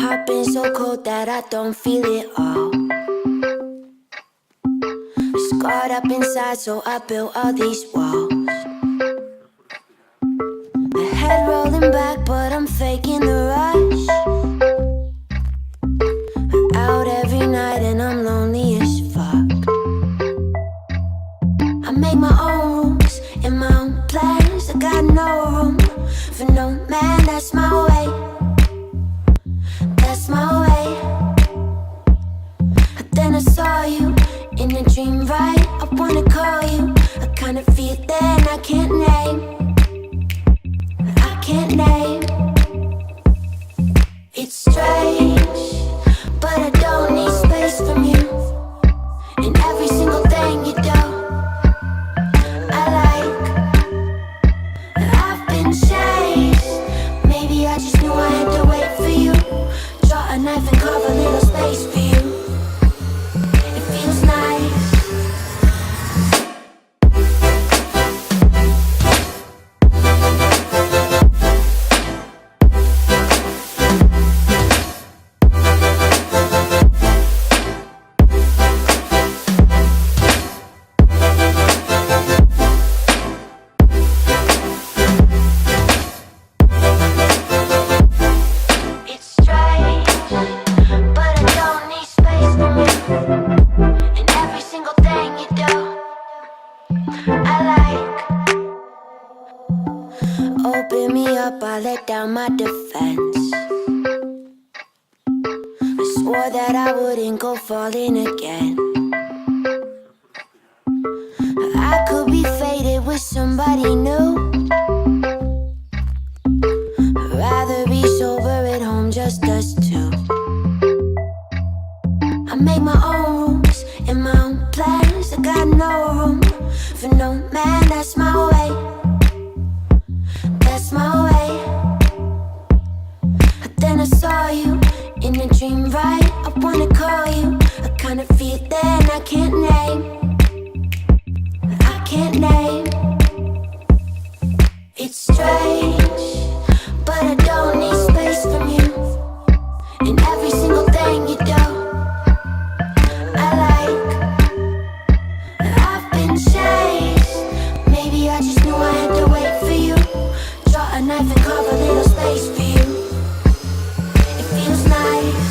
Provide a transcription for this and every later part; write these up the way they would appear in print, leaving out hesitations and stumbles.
heart been so cold that I don't feel it all. Scarred up inside, so I built all these walls. My head rolling back, but I'm faking the rush. Out every night and I'm lonely as fuck. I make my own rules and my own plans. I got no room for no man. That's my way. That's my way. Then I saw you in a dream, right? I wanna call you. I kind of feel that I can't name. I can't name. It's strange, but I don't need space from you. And every single thing you do, I like. I've been chased. Maybe I just knew I had to wait for you. Draw a knife and carve a little space for you. It feels nice. Open me up, I let down my defense. I swore that I wouldn't go falling again. I could be faded with somebody new. I'd rather be sober at home, just us two. I make my own rules and my own plans. I got no room for no man. That's my way. That's my way. Then I saw you in a dream, right? I wanna call you. I kind of feel that I can't name. I can't name. It's strange, but I don't need space from you. And every single thing you do, I like. I've been chased. Maybe I just knew I had to wait for you. Draw a knife and carve a little space for you. It feels nice.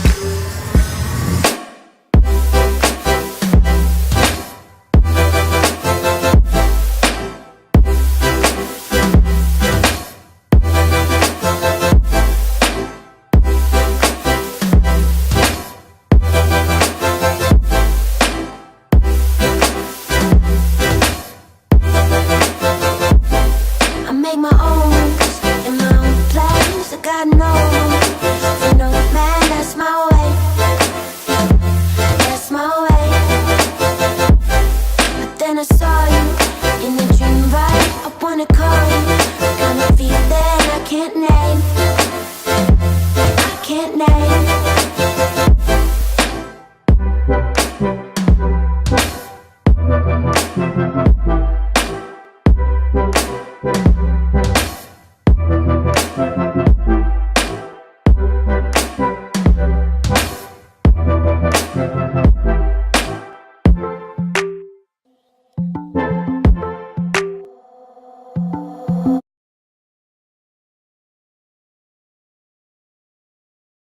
I make my own rules and my own plans. I got no room for no man. That's my way. That's my way. But then I saw you in a dream, right? I wanna call you. I kinda feel that I can't name. I can't name.